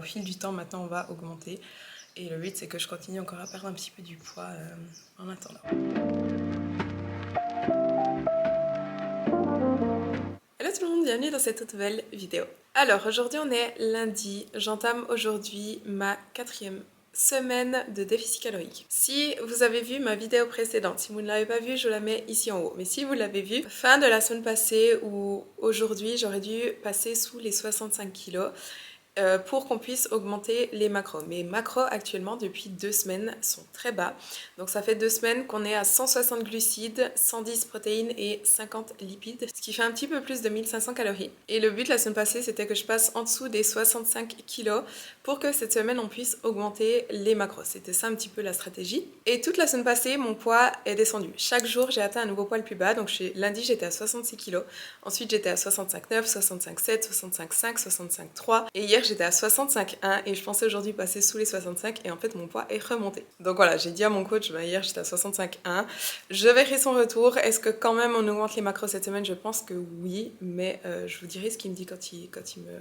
Au fil du temps, maintenant, on va augmenter. Et le but, c'est que je continue encore à perdre un petit peu du poids en attendant. Hello tout le monde, bienvenue dans cette nouvelle vidéo. Alors, aujourd'hui, on est lundi. J'entame aujourd'hui ma 4e semaine de déficit calorique. Si vous avez vu ma vidéo précédente, si vous ne l'avez pas vue, je la mets ici en haut. Mais si vous l'avez vue, fin de la semaine passée ou aujourd'hui, j'aurais dû passer sous les 65 kilos. Pour qu'on puisse augmenter les macros. Mes macros actuellement depuis 2 semaines sont très bas. Donc ça fait 2 semaines qu'on est à 160 glucides, 110 protéines et 50 lipides, ce qui fait un petit peu plus de 1500 calories. Et le but la semaine passée, c'était que je passe en dessous des 65 kilos pour que cette semaine on puisse augmenter les macros. C'était ça un petit peu la stratégie. Et toute la semaine passée, mon poids est descendu. Chaque jour, j'ai atteint un nouveau poids le plus bas. Donc lundi, j'étais à 66 kilos. Ensuite, j'étais à 65,9, 65,7, 65,5, 65,3. Et hier, j'étais à 65,1 et je pensais aujourd'hui passer sous les 65 et en fait mon poids est remonté. Donc voilà, j'ai dit à mon coach, hier j'étais à 65,1. Je verrai son retour. Est-ce que quand même on augmente les macros cette semaine? Je pense que oui, mais je vous dirai ce qu'il me dit quand il me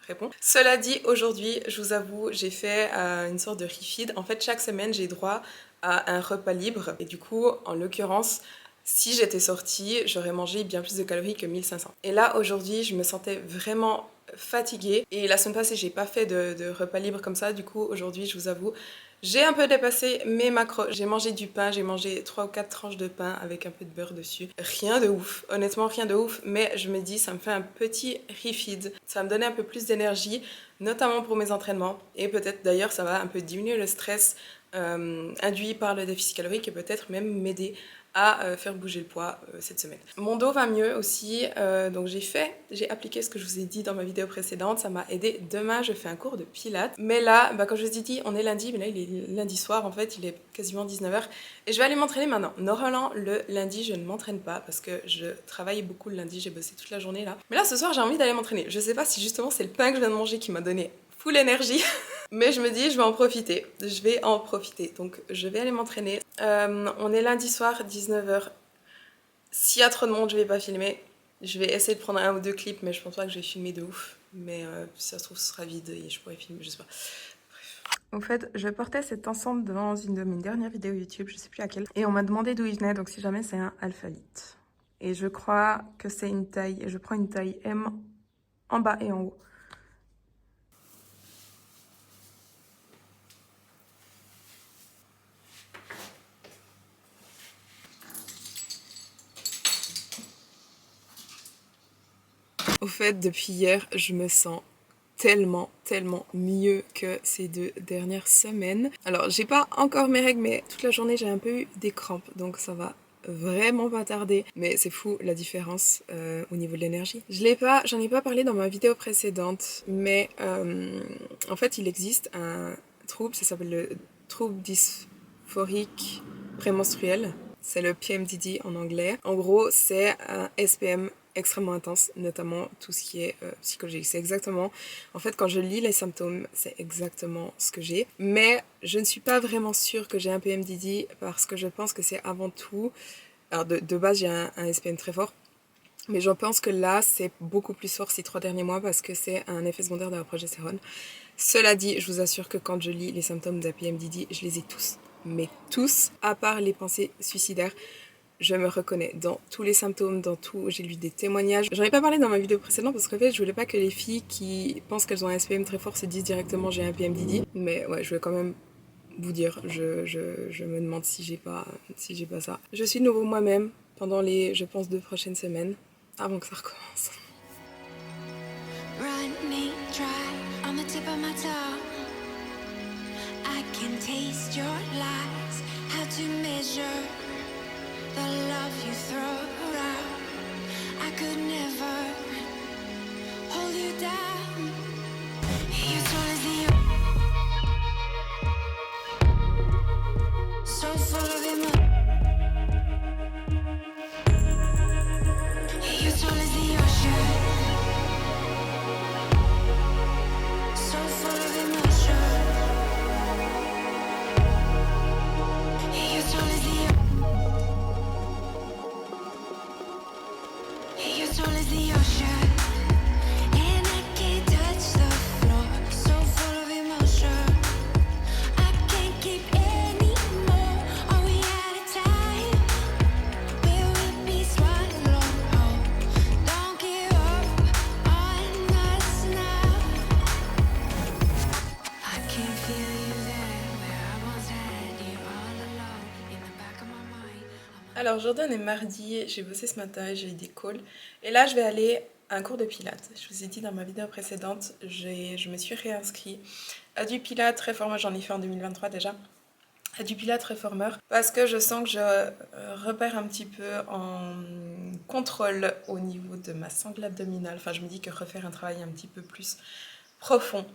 répond. Cela dit, aujourd'hui, je vous avoue, j'ai fait une sorte de refeed. En fait, chaque semaine, j'ai droit à un repas libre et du coup, en l'occurrence, si j'étais sortie, j'aurais mangé bien plus de calories que 1500. Et là, aujourd'hui, je me sentais vraiment fatiguée. Et la semaine passée, j'ai pas fait de repas libre comme ça. Du coup, aujourd'hui, je vous avoue, j'ai un peu dépassé mes macros. J'ai mangé du pain, j'ai mangé 3 ou 4 tranches de pain avec un peu de beurre dessus. Rien de ouf, honnêtement rien de ouf, mais je me dis ça me fait un petit refeed. Ça va me donner un peu plus d'énergie, notamment pour mes entraînements. Et peut-être d'ailleurs ça va un peu diminuer le stress induit par le déficit calorique et peut-être même m'aider à faire bouger le poids cette semaine. Mon dos va mieux aussi, donc j'ai appliqué ce que je vous ai dit dans ma vidéo précédente, ça m'a aidé. Demain je fais un cours de pilates, mais là, comme je vous ai dit, on est lundi, mais là il est lundi soir en fait, il est quasiment 19h et je vais aller m'entraîner maintenant. Normalement le lundi je ne m'entraîne pas parce que je travaille beaucoup le lundi, j'ai bossé toute la journée là. Mais là ce soir j'ai envie d'aller m'entraîner. Je sais pas si justement c'est le pain que je viens de manger qui m'a donné full énergie. Mais je me dis, je vais en profiter. Donc, je vais aller m'entraîner. On est lundi soir, 19h. S'il y a trop de monde, je vais pas filmer. Je vais essayer de prendre 1 ou 2 clips, mais je pense pas que je vais filmer de ouf. Mais si ça se trouve, ce sera vide et je pourrais filmer, je sais pas. Bref. Au fait, je portais cet ensemble dans une de mes dernières vidéos YouTube, je sais plus laquelle. Et on m'a demandé d'où il venait, donc si jamais c'est un alphalite. Et je crois que c'est une taille, je prends une taille M en bas et en haut. Au fait, depuis hier, je me sens tellement mieux que ces 2 dernières semaines. Alors, j'ai pas encore mes règles, mais toute la journée, j'ai un peu eu des crampes, donc ça va vraiment pas tarder. Mais c'est fou la différence au niveau de l'énergie. J'en ai pas parlé dans ma vidéo précédente, mais en fait, il existe un trouble, ça s'appelle le trouble dysphorique prémenstruel. C'est le PMDD en anglais. En gros, c'est un SPM extrêmement intense, notamment tout ce qui est psychologique. C'est exactement, en fait, quand je lis les symptômes, c'est exactement ce que j'ai. Mais je ne suis pas vraiment sûre que j'ai un PMDD parce que je pense que c'est avant tout... Alors, de base, j'ai un SPM très fort. Mais je pense que là, c'est beaucoup plus fort ces 3 derniers mois parce que c'est un effet secondaire de la progestérone. Cela dit, je vous assure que quand je lis les symptômes d'un PMDD, je les ai tous. Mais tous, à part les pensées suicidaires. Je me reconnais dans tous les symptômes, dans tout. J'ai lu des témoignages. J'en ai pas parlé dans ma vidéo précédente parce qu'en fait, je voulais pas que les filles qui pensent qu'elles ont un SPM très fort se disent directement j'ai un PMDD. Mais ouais, je voulais quand même vous dire. Je me demande si j'ai pas ça. Je suis de nouveau moi-même pendant les, je pense, 2 prochaines semaines avant que ça recommence. Running dry on the tip of my tongue. I can taste your lies. How to measure the love you throw around. I could never hold you down. You're tall as the so full of emotion. You're tall as the ocean. So full of emotion. You're tall as the ocean. Alors aujourd'hui on est mardi, j'ai bossé ce matin, j'ai eu des calls et là je vais aller à un cours de pilates. Je vous ai dit dans ma vidéo précédente, je me suis réinscrite à du pilates réformeur, j'en ai fait en 2023 déjà, à du pilates réformeur parce que je sens que je repère un petit peu en contrôle au niveau de ma sangle abdominale. Enfin je me dis que refaire un travail un petit peu plus profond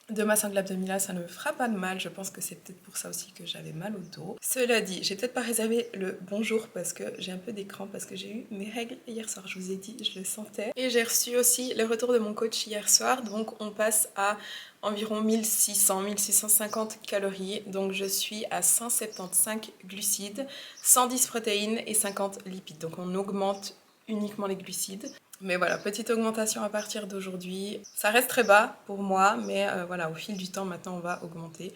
de ma sangle abdominale, ça ne me fera pas de mal. Je pense que c'est peut-être pour ça aussi que j'avais mal au dos. Cela dit, j'ai peut-être pas réservé le bonjour parce que j'ai un peu d'écran parce que j'ai eu mes règles hier soir. Je vous ai dit, je le sentais. Et j'ai reçu aussi le retour de mon coach hier soir. Donc on passe à environ 1600-1650 calories. Donc je suis à 175 glucides, 110 protéines et 50 lipides. Donc on augmente uniquement les glucides. Mais voilà, petite augmentation à partir d'aujourd'hui. Ça reste très bas pour moi, mais voilà, au fil du temps, maintenant, on va augmenter.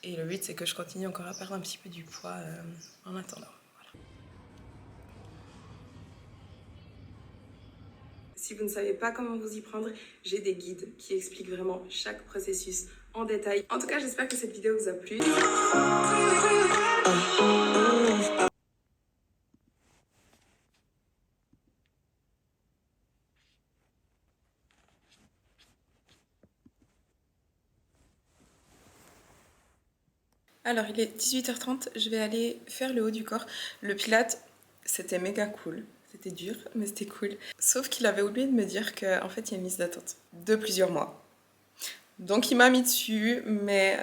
Et le but, c'est que je continue encore à perdre un petit peu du poids en attendant. Voilà. Si vous ne savez pas comment vous y prendre, j'ai des guides qui expliquent vraiment chaque processus en détail. En tout cas, j'espère que cette vidéo vous a plu. Alors, il est 18h30, je vais aller faire le haut du corps. Le pilate, c'était méga cool. C'était dur, mais c'était cool. Sauf qu'il avait oublié de me dire qu'en fait, il y a une liste d'attente de plusieurs mois. Donc, il m'a mis dessus, mais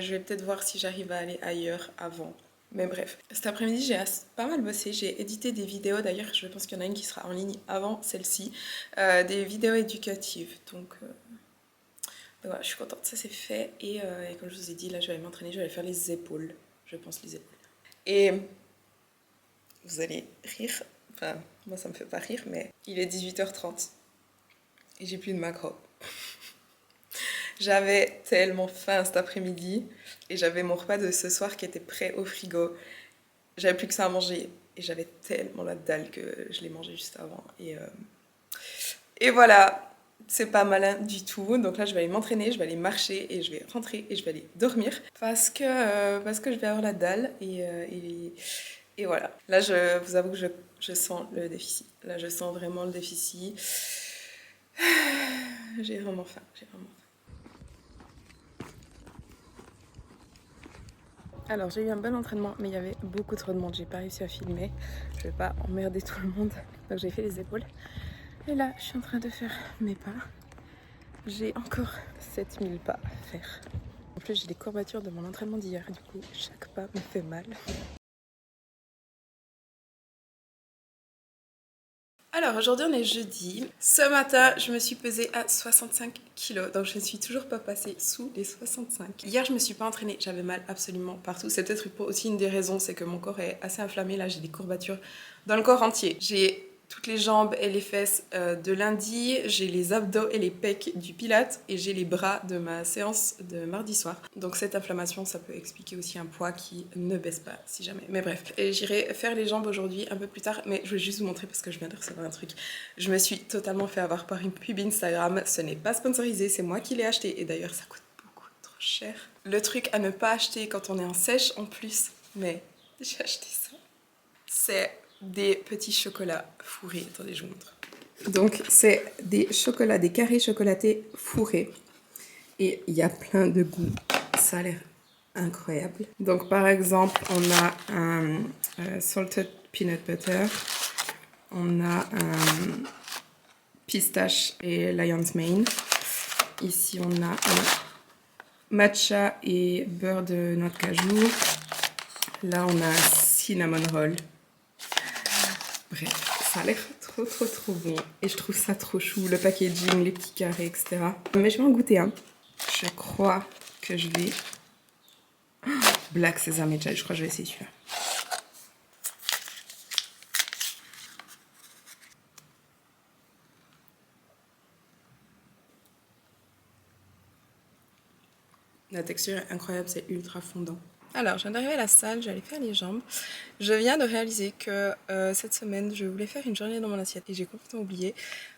je vais peut-être voir si j'arrive à aller ailleurs avant. Mais bref, cet après-midi, j'ai pas mal bossé. J'ai édité des vidéos. D'ailleurs, je pense qu'il y en a une qui sera en ligne avant celle-ci. Des vidéos éducatives. Donc voilà, je suis contente, ça c'est fait. Et comme je vous ai dit, là je vais aller m'entraîner, je vais aller faire les épaules. Je pense les épaules. Et vous allez rire, enfin moi ça me fait pas rire, mais il est 18h30 et j'ai plus de macro. J'avais tellement faim cet après-midi et j'avais mon repas de ce soir qui était prêt au frigo. J'avais plus que ça à manger et j'avais tellement la dalle que je l'ai mangé juste avant. Et voilà. C'est pas malin du tout, donc là je vais aller m'entraîner, je vais aller marcher et je vais rentrer et je vais aller dormir parce que je vais avoir la dalle et voilà. Là je vous avoue que je sens le déficit, là je sens vraiment le déficit. J'ai vraiment faim, j'ai vraiment faim. Alors j'ai eu un bon entraînement mais il y avait beaucoup trop de monde, j'ai pas réussi à filmer, je vais pas emmerder tout le monde, donc j'ai fait les épaules et là je suis en train de faire mes pas. J'ai encore 7000 pas à faire. En plus, j'ai des courbatures de mon entraînement d'hier. Du coup, chaque pas me fait mal. Alors, aujourd'hui, on est jeudi. Ce matin, je me suis pesée à 65 kg. Donc, je ne suis toujours pas passée sous les 65. Hier, je ne me suis pas entraînée. J'avais mal absolument partout. C'est peut-être aussi une des raisons. C'est que mon corps est assez inflammé. Là, j'ai des courbatures dans le corps entier. J'ai toutes les jambes et les fesses de lundi, j'ai les abdos et les pecs du pilate et j'ai les bras de ma séance de mardi soir. Donc cette inflammation, ça peut expliquer aussi un poids qui ne baisse pas si jamais. Mais bref, et j'irai faire les jambes aujourd'hui un peu plus tard, mais je vais juste vous montrer parce que je viens de recevoir un truc. Je me suis totalement fait avoir par une pub Instagram, ce n'est pas sponsorisé, c'est moi qui l'ai acheté et d'ailleurs ça coûte beaucoup trop cher. Le truc à ne pas acheter quand on est en sèche en plus, mais j'ai acheté ça. C'est des petits chocolats fourrés. Attendez, je vous montre. Donc, c'est des chocolats, des carrés chocolatés fourrés. Et il y a plein de goûts. Ça a l'air incroyable. Donc, par exemple, on a un salted peanut butter. On a un pistache et lion's mane. Ici, on a un matcha et beurre de noix de cajou. Là, on a un cinnamon roll. Bref, ça a l'air trop bon. Et je trouve ça trop chou, le packaging, les petits carrés, etc. Mais je vais en goûter un. Je crois que je vais... Oh, Black Sesame Chai, je crois que je vais essayer celui-là. La texture est incroyable, c'est ultra fondant. Alors, je viens d'arriver à la salle, j'allais faire les jambes. Je viens de réaliser que cette semaine, je voulais faire une journée dans mon assiette et j'ai complètement oublié.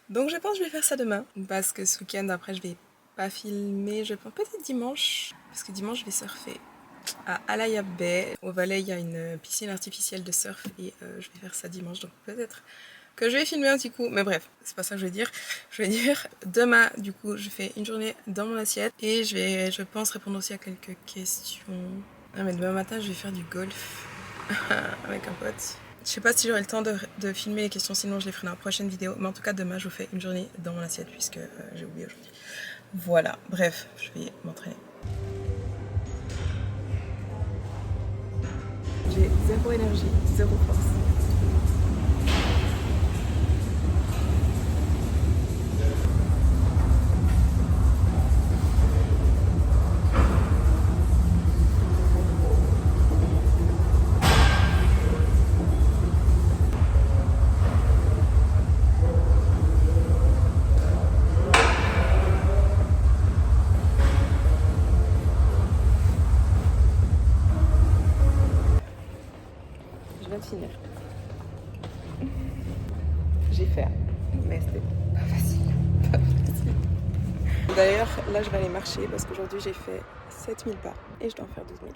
Donc, je pense que je vais faire ça demain. Parce que ce week-end, après, je vais pas filmer. Je pense peut-être dimanche. Parce que dimanche, je vais surfer. à Alaya Bay. Au Valais, il y a une piscine artificielle de surf et je vais faire ça dimanche, donc peut-être que je vais filmer un petit coup. Mais bref, c'est pas ça que je vais dire. Je vais dire demain, du coup, je fais une journée dans mon assiette et je pense, répondre aussi à quelques questions. Ah, mais demain matin, je vais faire du golf avec un pote. Je sais pas si j'aurai le temps de filmer les questions, sinon je les ferai dans la prochaine vidéo. Mais en tout cas, demain, je vous fais une journée dans mon assiette puisque j'ai oublié aujourd'hui. Voilà, bref, je vais m'entraîner. J'ai zéro énergie, zéro force. Je viens de finir. J'ai fait, mais c'était pas facile. Pas facile. D'ailleurs, là, je vais aller marcher parce qu'aujourd'hui, j'ai fait 7000 pas et je dois en faire 12 000.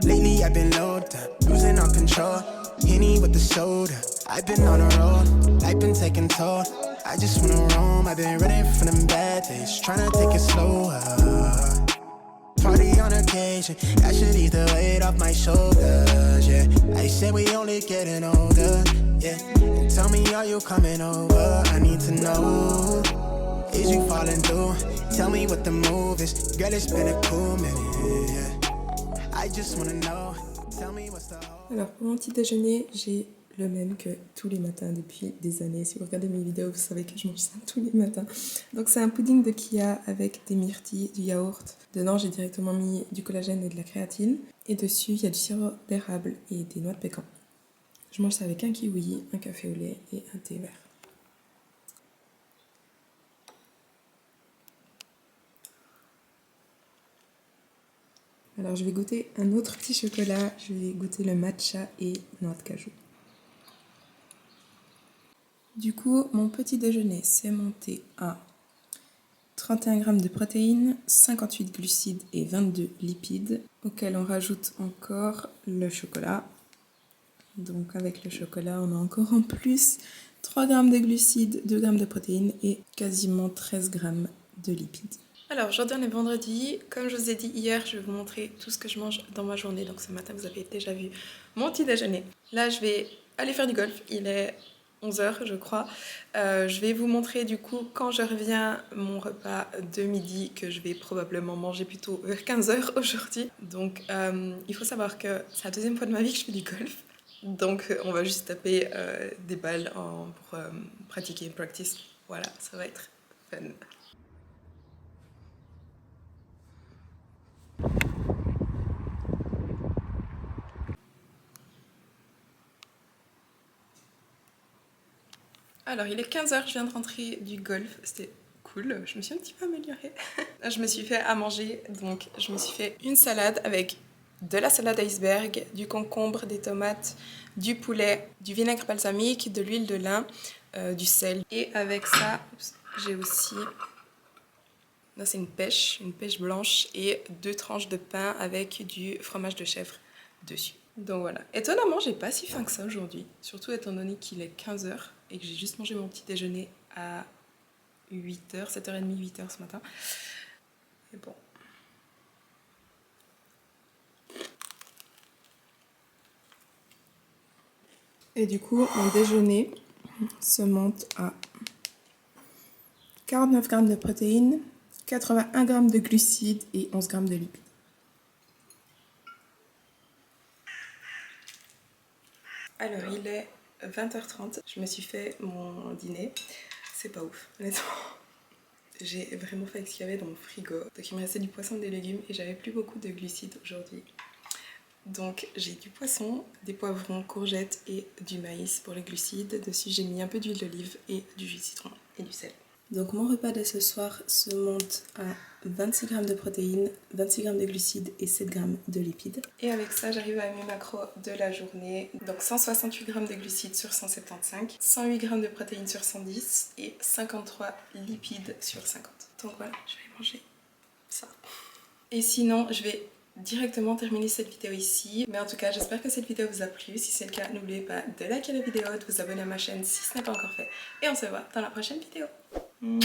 Lately I've been low down, losing all control. Henny with the soda, I've been on a roll, life been taking toll. I just wanna roam, I've been running from them bad days, tryna take it slower. Party on occasion, that should ease the weight off my shoulders, yeah. I said we only getting older, yeah. And tell me, are you coming over? I need to know, is you falling through? Tell me what the move is, girl, it's been a cool minute, yeah. I just wanna know, tell me what's the... Alors pour mon petit déjeuner, j'ai le même que tous les matins depuis des années. Si vous regardez mes vidéos, vous savez que je mange ça tous les matins. Donc c'est un pudding de Kia avec des myrtilles, du yaourt. Dedans, j'ai directement mis du collagène et de la créatine. Et dessus, il y a du sirop d'érable et des noix de pécan. Je mange ça avec un kiwi, un café au lait et un thé vert. Alors je vais goûter un autre petit chocolat. Je vais goûter le matcha et noix de cajou. Du coup, mon petit déjeuner s'est monté à 31 g de protéines, 58 glucides et 22 lipides, auxquels on rajoute encore le chocolat. Donc avec le chocolat, on a encore en plus 3 g de glucides, 2 g de protéines et quasiment 13 g de lipides. Alors aujourd'hui on est vendredi, comme je vous ai dit hier, je vais vous montrer tout ce que je mange dans ma journée. Donc ce matin vous avez déjà vu mon petit déjeuner. Là je vais aller faire du golf, il est 11h je crois. Je vais vous montrer du coup quand je reviens mon repas de midi que je vais probablement manger plutôt vers 15h aujourd'hui. Donc il faut savoir que c'est la deuxième fois de ma vie que je fais du golf. Donc on va juste taper des balles pour pratiquer, practice. Voilà, ça va être fun. Alors, il est 15h, je viens de rentrer du golf, c'était cool, je me suis un petit peu améliorée. Je me suis fait à manger, donc je me suis fait une salade avec de la salade iceberg, du concombre, des tomates, du poulet, du vinaigre balsamique, de l'huile de lin, du sel. Et avec ça, j'ai aussi... Là, c'est une pêche blanche et 2 tranches de pain avec du fromage de chèvre dessus. Donc voilà. Étonnamment, j'ai pas si faim que ça aujourd'hui, surtout étant donné qu'il est 15h et que j'ai juste mangé mon petit déjeuner à 8h, 7h30, 8h ce matin. Et bon. Et du coup, mon déjeuner se monte à 49 g de protéines, 81 g de glucides et 11 g de lipides. Alors, il est 20h30, je me suis fait mon dîner. C'est pas ouf, honnêtement. J'ai vraiment failli ce qu'il y avait dans mon frigo. Donc il me restait du poisson, des légumes et j'avais plus beaucoup de glucides aujourd'hui. Donc j'ai du poisson, des poivrons, courgettes et du maïs pour les glucides. Dessus j'ai mis un peu d'huile d'olive et du jus de citron et du sel. Donc mon repas de ce soir se monte à 26 g de protéines, 26 g de glucides et 7 g de lipides. Et avec ça j'arrive à mes macros de la journée. Donc 168 g de glucides sur 175, 108 g de protéines sur 110 et 53 lipides sur 50. Donc voilà, je vais manger ça. Et sinon je vais directement terminer cette vidéo ici. Mais en tout cas, j'espère que cette vidéo vous a plu. Si c'est le cas, n'oubliez pas de liker la vidéo, de vous abonner à ma chaîne si ce n'est pas encore fait. Et on se voit dans la prochaine vidéo. Mm.